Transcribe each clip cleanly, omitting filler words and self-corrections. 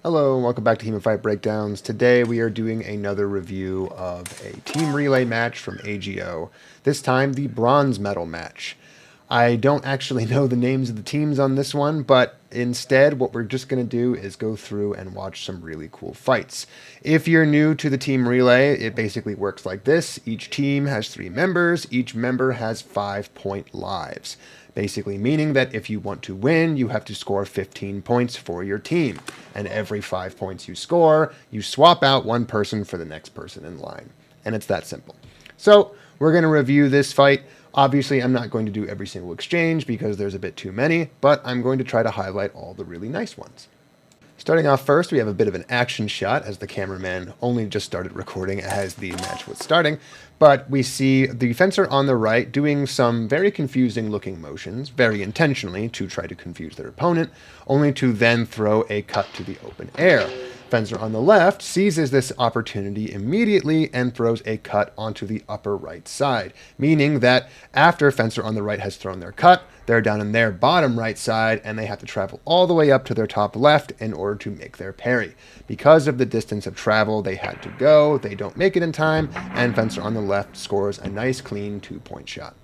Hello and welcome back to HEMAFightBreakdowns. Today we are doing another review of a team relay match from AGO, this time the bronze medal match. I don't actually know the names of the teams on this one, but instead what we're just going to do is go through and watch some really cool fights. If you're new to the team relay, it basically works like this. Each team has 3 members. Each member has 5-point lives. Basically meaning that if you want to win, you have to score 15 points for your team. And every 5 points you score, you swap out one person for the next person in line. And it's that simple. So we're going to review this fight. Obviously, I'm not going to do every single exchange because there's a bit too many, but I'm going to try to highlight all the really nice ones. Starting off first, we have a bit of an action shot as the cameraman only just started recording as the match was starting. But we see the fencer on the right doing some very confusing looking motions, very intentionally to try to confuse their opponent, only to then throw a cut to the open air. Fencer on the left seizes this opportunity immediately and throws a cut onto the upper right side, meaning that after fencer on the right has thrown their cut, they're down in their bottom right side and they have to travel all the way up to their top left in order to make their parry. Because of the distance of travel they had to go, they don't make it in time, and fencer on the left scores a nice clean 2-point shot.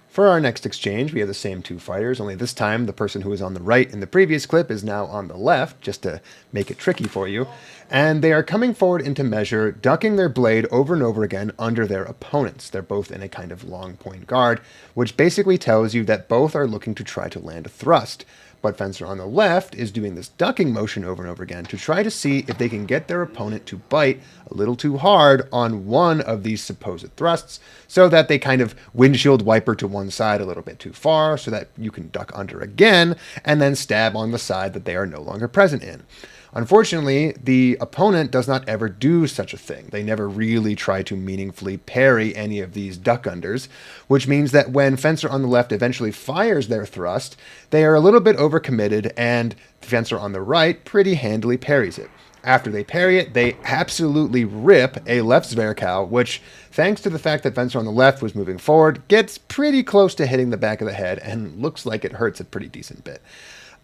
For our next exchange, we have the same 2 fighters, only this time the person who was on the right in the previous clip is now on the left, just to make it tricky for you. And they are coming forward into measure, ducking their blade over and over again under their opponents. They're both in a kind of long point guard, which basically tells you that both are looking to try to land a thrust. But fencer on the left is doing this ducking motion over and over again to try to see if they can get their opponent to bite a little too hard on one of these supposed thrusts so that they kind of windshield wiper to one side a little bit too far so that you can duck under again and then stab on the side that they are no longer present in. Unfortunately, the opponent does not ever do such a thing. They never really try to meaningfully parry any of these duck unders, which means that when fencer on the left eventually fires their thrust, they are a little bit overcommitted and fencer on the right pretty handily parries it. After they parry it, they absolutely rip a left Zverkow, which, thanks to the fact that fencer on the left was moving forward, gets pretty close to hitting the back of the head and looks like it hurts a pretty decent bit.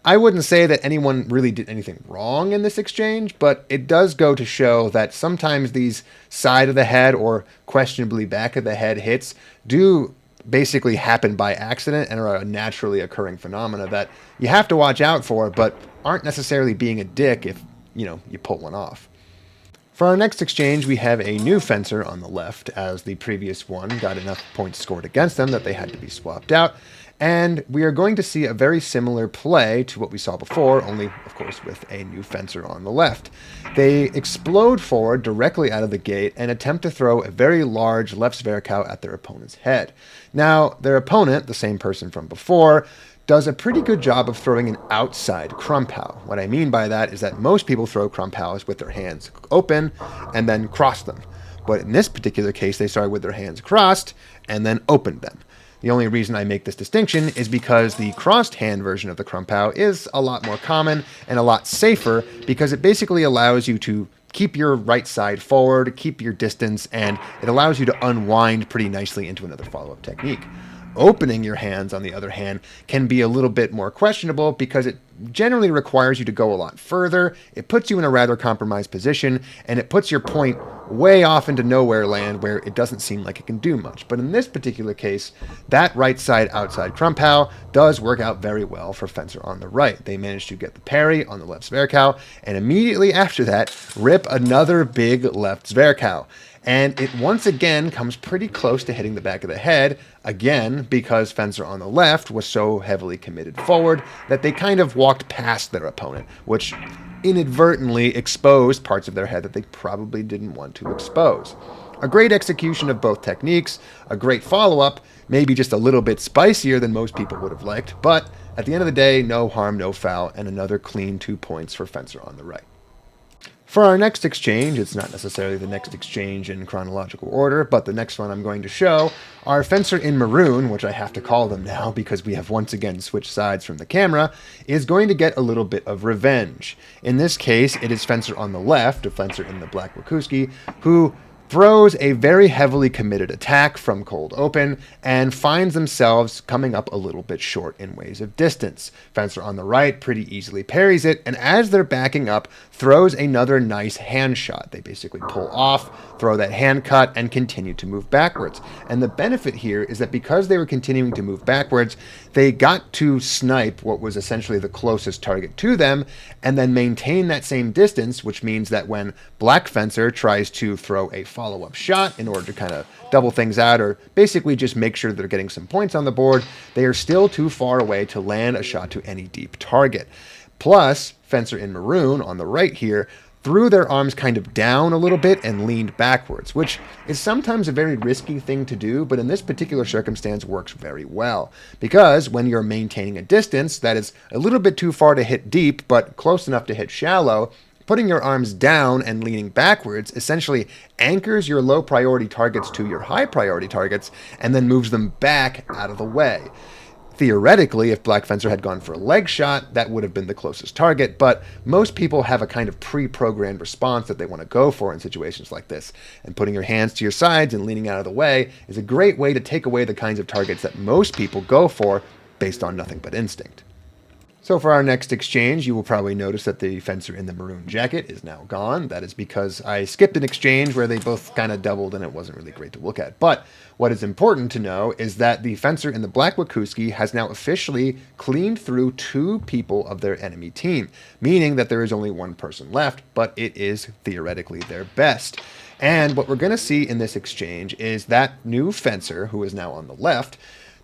I wouldn't say that anyone really did anything wrong in this exchange, but it does go to show that sometimes these side of the head or questionably back of the head hits do basically happen by accident and are a naturally occurring phenomena that you have to watch out for, but aren't necessarily being a dick if, you pull one off. For our next exchange, we have a new fencer on the left, as the previous one got enough points scored against them that they had to be swapped out. And we are going to see a very similar play to what we saw before, only, of course, with a new fencer on the left. They explode forward directly out of the gate and attempt to throw a very large left Zverkow at their opponent's head. Now, their opponent, the same person from before, does a pretty good job of throwing an outside Krumpau. What I mean by that is that most people throw Krumpaus with their hands open and then cross them. But in this particular case, they started with their hands crossed and then opened them. The only reason I make this distinction is because the crossed hand version of the Krumpau is a lot more common and a lot safer because it basically allows you to keep your right side forward, keep your distance, and it allows you to unwind pretty nicely into another follow-up technique. Opening your hands, on the other hand, can be a little bit more questionable because it generally requires you to go a lot further. It puts you in a rather compromised position, and it puts your point way off into nowhere land where it doesn't seem like it can do much. But in this particular case, that right side outside Krumpau does work out very well for fencer on the right. They managed to get the parry on the left Zverkow, and immediately after that, rip another big left Zverkow. And it once again comes pretty close to hitting the back of the head, again, because fencer on the left was so heavily committed forward that they kind of walked past their opponent, which inadvertently exposed parts of their head that they probably didn't want to expose. A great execution of both techniques, a great follow-up, maybe just a little bit spicier than most people would have liked, but at the end of the day, no harm, no foul, and another clean 2 points for fencer on the right. For our next exchange, it's not necessarily the next exchange in chronological order, but the next one I'm going to show, our fencer in maroon, which I have to call them now because we have once again switched sides from the camera, is going to get a little bit of revenge. In this case, it is fencer on the left, a fencer in the black Wakuski, who throws a very heavily committed attack from cold open and finds themselves coming up a little bit short in ways of distance. Fencer on the right pretty easily parries it, and as they're backing up, throws another nice hand shot. They basically pull off, throw that hand cut, and continue to move backwards. And the benefit here is that because they were continuing to move backwards, they got to snipe what was essentially the closest target to them, and then maintain that same distance, which means that when Black Fencer tries to throw a follow-up shot in order to kind of double things out, or basically just make sure they're getting some points on the board, they are still too far away to land a shot to any deep target. Plus, Fencer in maroon on the right here threw their arms kind of down a little bit and leaned backwards, which is sometimes a very risky thing to do, but in this particular circumstance works very well. Because when you're maintaining a distance that is a little bit too far to hit deep, but close enough to hit shallow, putting your arms down and leaning backwards essentially anchors your low priority targets to your high priority targets and then moves them back out of the way. Theoretically, if Black Fencer had gone for a leg shot, that would have been the closest target, but most people have a kind of pre-programmed response that they want to go for in situations like this, and putting your hands to your sides and leaning out of the way is a great way to take away the kinds of targets that most people go for based on nothing but instinct. So for our next exchange, you will probably notice that the Fencer in the maroon jacket is now gone. That is because I skipped an exchange where they both kind of doubled and it wasn't really great to look at. But what is important to know is that the Fencer in the black Wikuski has now officially cleaned through 2 people of their enemy team, meaning that there is only 1 person left, but it is theoretically their best. And what we're going to see in this exchange is that new Fencer, who is now on the left,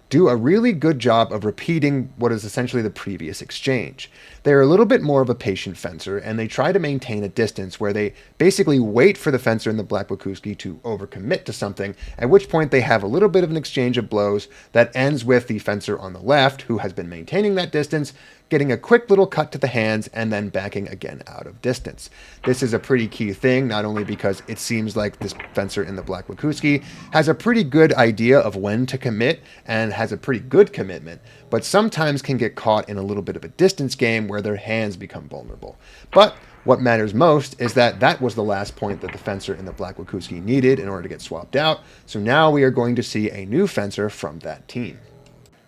do a really good job of repeating what is essentially the previous exchange. They're a little bit more of a patient Fencer, and they try to maintain a distance where they basically wait for the Fencer in the black Wikuski to overcommit to something, at which point they have a little bit of an exchange of blows that ends with the Fencer on the left, who has been maintaining that distance, getting a quick little cut to the hands and then backing again out of distance. This is a pretty key thing, not only because it seems like this Fencer in the black Wikuski has a pretty good idea of when to commit and has a pretty good commitment, but sometimes can get caught in a little bit of a distance game where their hands become vulnerable. But what matters most is that that was the last point that the Fencer in the black Wikuski needed in order to get swapped out, so now we are going to see a new Fencer from that team.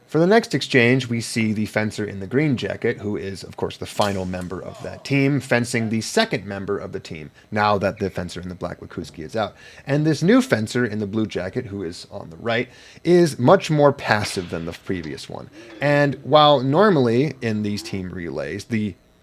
For the next exchange, we see the Fencer in the green jacket, who is, of course, the final member of that team, fencing the second member of the team, now that the Fencer in the black Wikuski is out. And this new Fencer in the blue jacket, who is on the right, is much more passive than the previous one. And while normally in these team relays,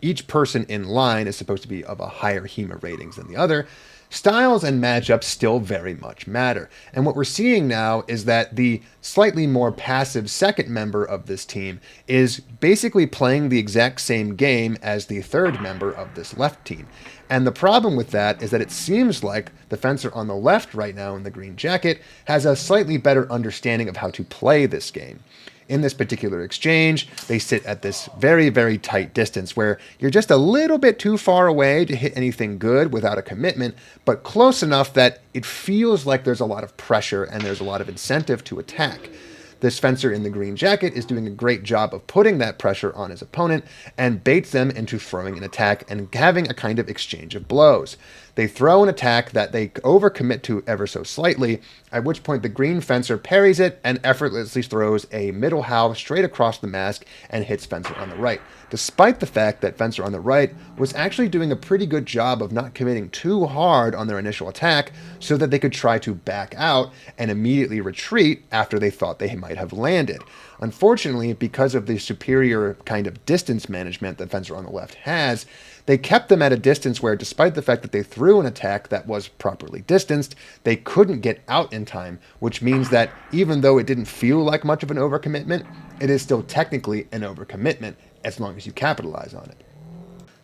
each person in line is supposed to be of a higher HEMA ratings than the other, styles and matchups still very much matter. And what we're seeing now is that the slightly more passive second member of this team is basically playing the exact same game as the third member of this left team. And the problem with that is that it seems like the Fencer on the left right now in the green jacket has a slightly better understanding of how to play this game. In this particular exchange, they sit at this very, very tight distance where you're just a little bit too far away to hit anything good without a commitment, but close enough that it feels like there's a lot of pressure and there's a lot of incentive to attack. This Fencer in the green jacket is doing a great job of putting that pressure on his opponent and baits them into throwing an attack and having a kind of exchange of blows. They throw an attack that they overcommit to ever so slightly, at which point the green Fencer parries it and effortlessly throws a middle halve straight across the mask and hits Fencer on the right, despite the fact that Fencer on the right was actually doing a pretty good job of not committing too hard on their initial attack so that they could try to back out and immediately retreat after they thought they might have landed. Unfortunately, because of the superior kind of distance management that Fencer on the left has, they kept them at a distance where, despite the fact that they threw an attack that was properly distanced, they couldn't get out in time, which means that even though it didn't feel like much of an overcommitment, it is still technically an overcommitment as long as you capitalize on it.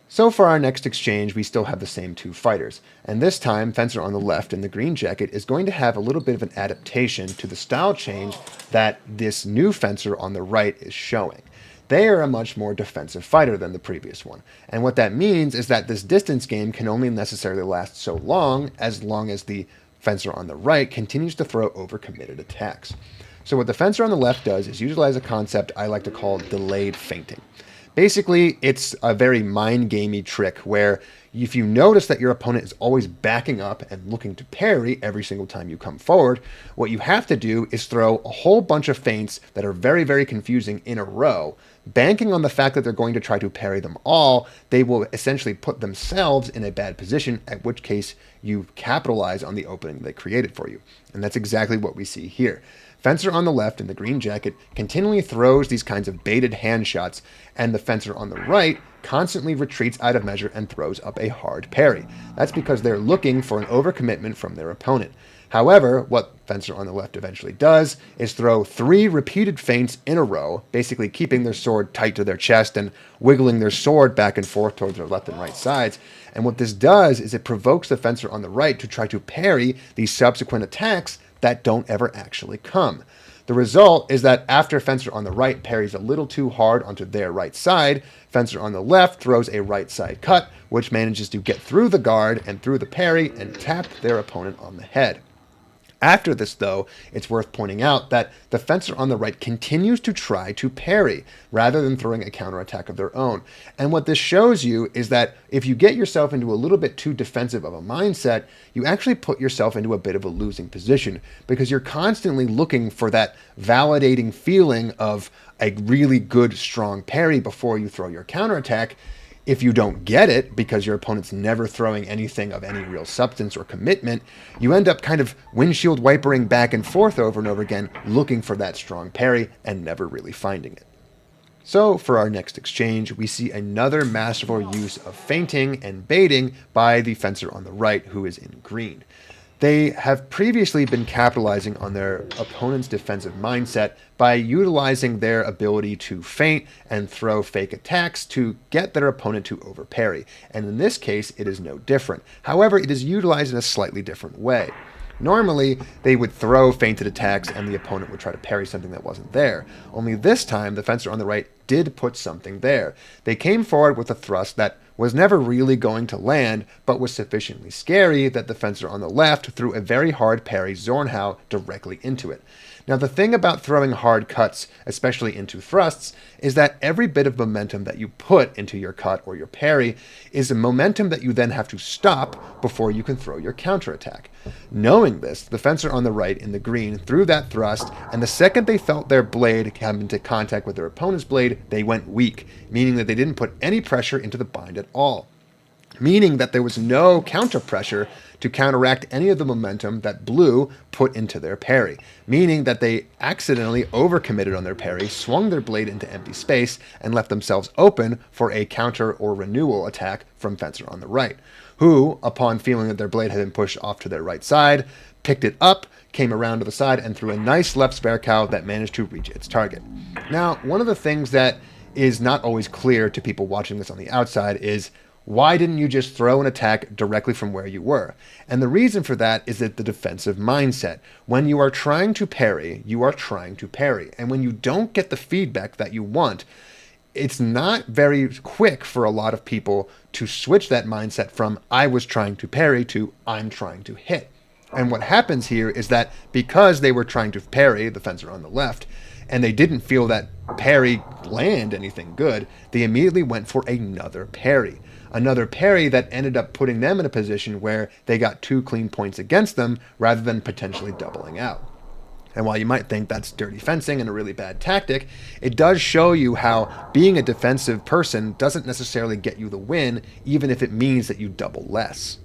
So for our next exchange, we still have the same 2 fighters, and this time Fencer on the left in the green jacket is going to have a little bit of an adaptation to the style change that this new Fencer on the right is showing. They are a much more defensive fighter than the previous one, and what that means is that this distance game can only necessarily last so long as the Fencer on the right continues to throw overcommitted attacks. So what the Fencer on the left does is utilize a concept I like to call delayed feinting. Basically, it's a very mind-gamey trick where if you notice that your opponent is always backing up and looking to parry every single time you come forward, what you have to do is throw a whole bunch of feints that are very, very confusing in a row. Banking on the fact that they're going to try to parry them all, they will essentially put themselves in a bad position, at which case you capitalize on the opening they created for you. And that's exactly what we see here. Fencer on the left in the green jacket continually throws these kinds of baited hand shots, and the fencer on the right constantly retreats out of measure and throws up a hard parry. That's because they're looking for an overcommitment from their opponent. However, what fencer on the left eventually does is throw 3 repeated feints in a row, basically keeping their sword tight to their chest and wiggling their sword back and forth towards their left and right sides. And what this does is it provokes the fencer on the right to try to parry these subsequent attacks that don't ever actually come. The result is that after fencer on the right parries a little too hard onto their right side, fencer on the left throws a right side cut, which manages to get through the guard and through the parry and tap their opponent on the head. After this, though, it's worth pointing out that the fencer on the right continues to try to parry rather than throwing a counterattack of their own. And what this shows you is that if you get yourself into a little bit too defensive of a mindset, you actually put yourself into a bit of a losing position because you're constantly looking for that validating feeling of a really good, strong parry before you throw your counterattack. If you don't get it because your opponent's never throwing anything of any real substance or commitment, you end up kind of windshield wipering back and forth over and over again, looking for that strong parry and never really finding it. So for our next exchange, we see another masterful use of feinting and baiting by the fencer on the right, who is in green. They have previously been capitalizing on their opponent's defensive mindset by utilizing their ability to feint and throw fake attacks to get their opponent to overparry. And in this case, it is no different. However, it is utilized in a slightly different way. Normally, they would throw feinted attacks and the opponent would try to parry something that wasn't there. Only this time, the fencer on the right did put something there. They came forward with a thrust that was never really going to land, but was sufficiently scary that the fencer on the left threw a very hard parry Zornhau directly into it. Now, the thing about throwing hard cuts, especially into thrusts, is that every bit of momentum that you put into your cut or your parry is a momentum that you then have to stop before you can throw your counterattack. Knowing this, the fencer on the right in the green threw that thrust, and the second they felt their blade come into contact with their opponent's blade, they went weak, meaning that they didn't put any pressure into the bind at all. Meaning that there was no counter pressure to counteract any of the momentum that blue put into their parry, meaning that they accidentally overcommitted on their parry, swung their blade into empty space, and left themselves open for a counter or renewal attack from fencer on the right, who, upon feeling that their blade had been pushed off to their right side, picked it up, came around to the side, and threw a nice left spare cow that managed to reach its target. Now, one of the things that is not always clear to people watching this on the outside is, why didn't you just throw an attack directly from where you were? And the reason for that is that the defensive mindset. When you are trying to parry, you are trying to parry. And when you don't get the feedback that you want, it's not very quick for a lot of people to switch that mindset from I was trying to parry to I'm trying to hit. And what happens here is that because they were trying to parry, the fencer on the left, and they didn't feel that parry land anything good, they immediately went for another parry. Another parry that ended up putting them in a position where they got 2 clean points against them rather than potentially doubling out. And while you might think that's dirty fencing and a really bad tactic, it does show you how being a defensive person doesn't necessarily get you the win, even if it means that you double less.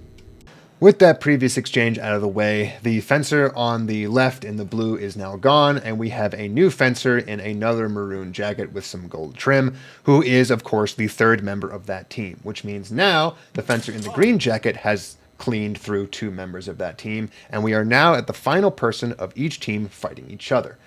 With that previous exchange out of the way, the fencer on the left in the blue is now gone, and we have a new fencer in another maroon jacket with some gold trim, who is, of course, the third member of that team, which means now the fencer in the green jacket has cleaned through 2 members of that team, and we are now at the final person of each team fighting each other.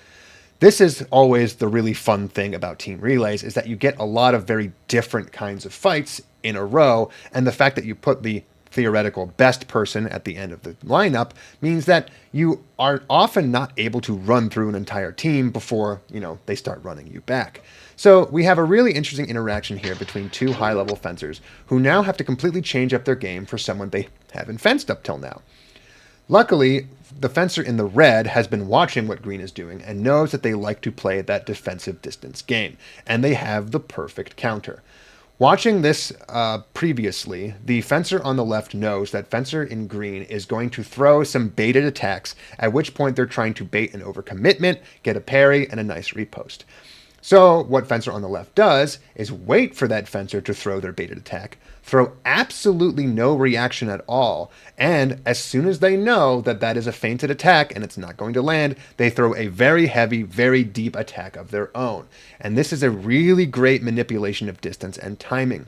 This is always the really fun thing about team relays, is that you get a lot of very different kinds of fights in a row, and the fact that you put the theoretical best person at the end of the lineup means that you are often not able to run through an entire team before, they start running you back. So we have a really interesting interaction here between 2 high-level fencers who now have to completely change up their game for someone they haven't fenced up till now. Luckily, the fencer in the red has been watching what green is doing and knows that they like to play that defensive distance game, and they have the perfect counter. Watching this previously, the fencer on the left knows that fencer in green is going to throw some baited attacks, at which point they're trying to bait an overcommitment, get a parry, and a nice repost. So what fencer on the left does is wait for that fencer to throw their baited attack, throw absolutely no reaction at all, and as soon as they know that that is a feinted attack and it's not going to land, they throw a very heavy, very deep attack of their own. And this is a really great manipulation of distance and timing,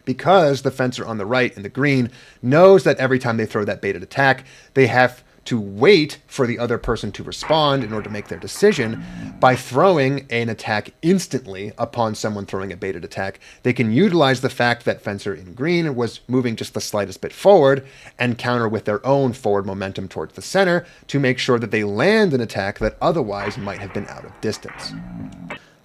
because the fencer on the right in the green knows that every time they throw that baited attack, they have to wait for the other person to respond in order to make their decision. By throwing an attack instantly upon someone throwing a baited attack, they can utilize the fact that fencer in green was moving just the slightest bit forward and counter with their own forward momentum towards the center to make sure that they land an attack that otherwise might have been out of distance.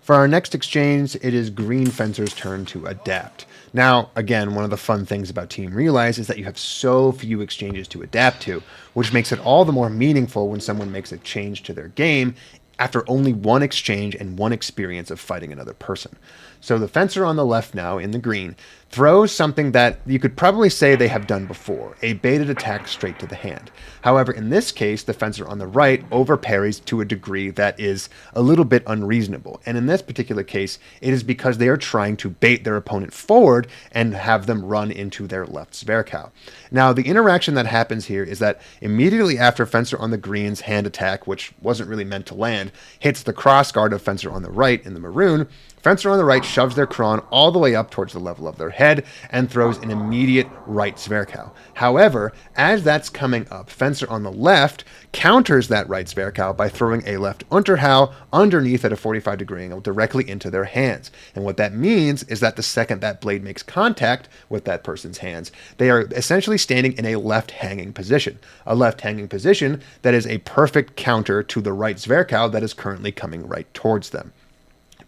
For our next exchange, it is green fencer's turn to adapt. Now, again, one of the fun things about Team Realize is that you have so few exchanges to adapt to, which makes it all the more meaningful when someone makes a change to their game after only one exchange and one experience of fighting another person. So the fencer on the left now, in the green, throws something that you could probably say they have done before, a baited attack straight to the hand. However, in this case, the fencer on the right over-parries to a degree that is a little bit unreasonable. And in this particular case, it is because they are trying to bait their opponent forward and have them run into their left Zwerkow. Now, the interaction that happens here is that immediately after fencer on the green's hand attack, which wasn't really meant to land, hits the cross guard of fencer on the right in the maroon, fencer on the right shoves their cron all the way up towards the level of their head and throws an immediate right Zwerkow. However, as that's coming up, fencer on the left counters that right Zwerkow by throwing a left Unterhau underneath at a 45-degree angle directly into their hands. And what that means is that the second that blade makes contact with that person's hands, they are essentially standing in a left hanging position. A left hanging position that is a perfect counter to the right Zwerkow that is currently coming right towards them.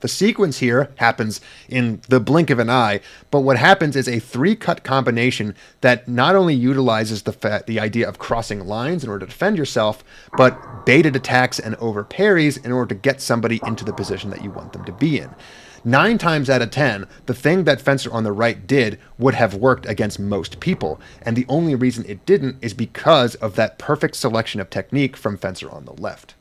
The sequence here happens in the blink of an eye, but what happens is a three-cut combination that not only utilizes the idea of crossing lines in order to defend yourself, but baited attacks and over parries in order to get somebody into the position that you want them to be in. 9 times out of 10, the thing that fencer on the right did would have worked against most people, and the only reason it didn't is because of that perfect selection of technique from fencer on the left.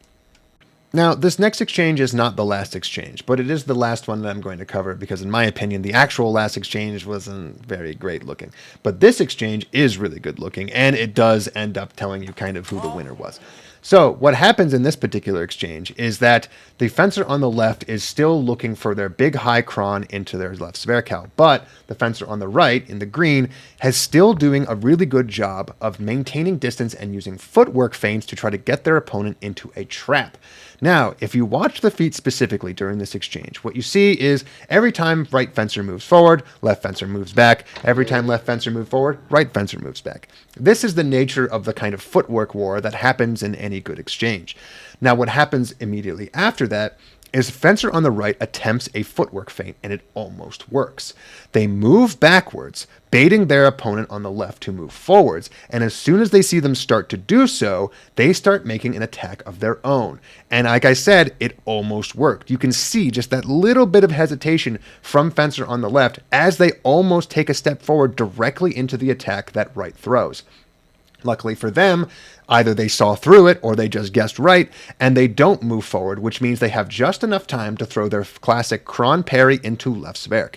Now, this next exchange is not the last exchange, but it is the last one that I'm going to cover because, in my opinion, the actual last exchange wasn't very great looking. But this exchange is really good looking, and it does end up telling you kind of who the winner was. So what happens in this particular exchange is that the fencer on the left is still looking for their big high cron into their left Zwerkow, but the fencer on the right, in the green, is still doing a really good job of maintaining distance and using footwork feints to try to get their opponent into a trap. Now, if you watch the feet specifically during this exchange, what you see is every time right fencer moves forward, left fencer moves back. Every time left fencer moves forward, right fencer moves back. This is the nature of the kind of footwork war that happens in any good exchange. Now, what happens immediately after that is fencer on the right attempts a footwork feint, and it almost works. They move backwards, baiting their opponent on the left to move forwards, and as soon as they see them start to do so, they start making an attack of their own. And like I said, it almost worked. You can see just that little bit of hesitation from fencer on the left as they almost take a step forward directly into the attack that right throws. Luckily for them, either they saw through it or they just guessed right, and they don't move forward, which means they have just enough time to throw their classic cron parry into left Zwerk.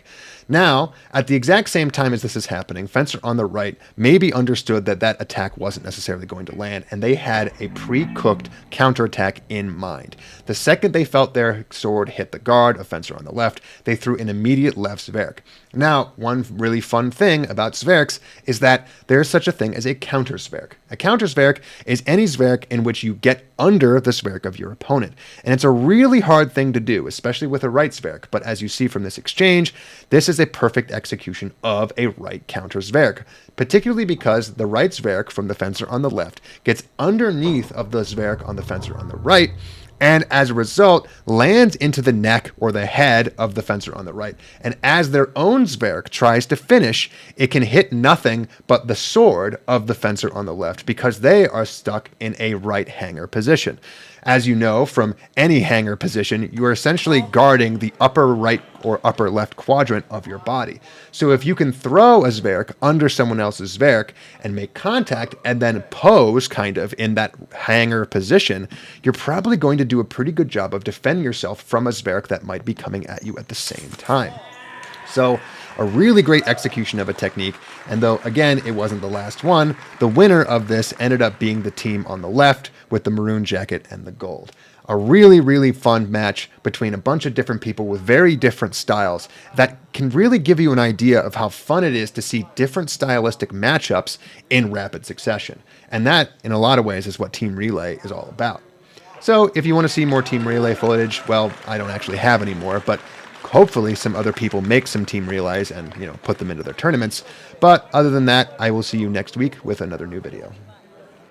Now, at the exact same time as this is happening, fencer on the right maybe understood that that attack wasn't necessarily going to land, and they had a pre-cooked counterattack in mind. The second they felt their sword hit the guard of fencer on the left, they threw an immediate left Zwerk. Now, one really fun thing about Zwerks is that there's such a thing as a counter Zwerk. A counter Zwerk is any Zwerk in which you get under the Zwerk of your opponent. And it's a really hard thing to do, especially with a right Zwerk. But as you see from this exchange, this is a perfect execution of a right counter Zwerk, particularly because the right Zwerk from the fencer on the left gets underneath of the Zwerk on the fencer on the right, and as a result lands into the neck or the head of the fencer on the right. And as their own Zwerg tries to finish, it can hit nothing but the sword of the fencer on the left because they are stuck in a right hanger position. As you know, from any hanger position, you are essentially guarding the upper right or upper left quadrant of your body. So if you can throw a Zwerg under someone else's Zwerg and make contact and then pose kind of in that hanger position, you're probably going to do a pretty good job of defending yourself from a Zwerg that might be coming at you at the same time. So a really great execution of a technique, and though, again, it wasn't the last one, the winner of this ended up being the team on the left with the maroon jacket and the gold. A really, really fun match between a bunch of different people with very different styles that can really give you an idea of how fun it is to see different stylistic matchups in rapid succession. And that, in a lot of ways, is what Team Relay is all about. So if you want to see more Team Relay footage, well, I don't actually have any more, but hopefully some other people make some team relays and, put them into their tournaments. But other than that, I will see you next week with another new video.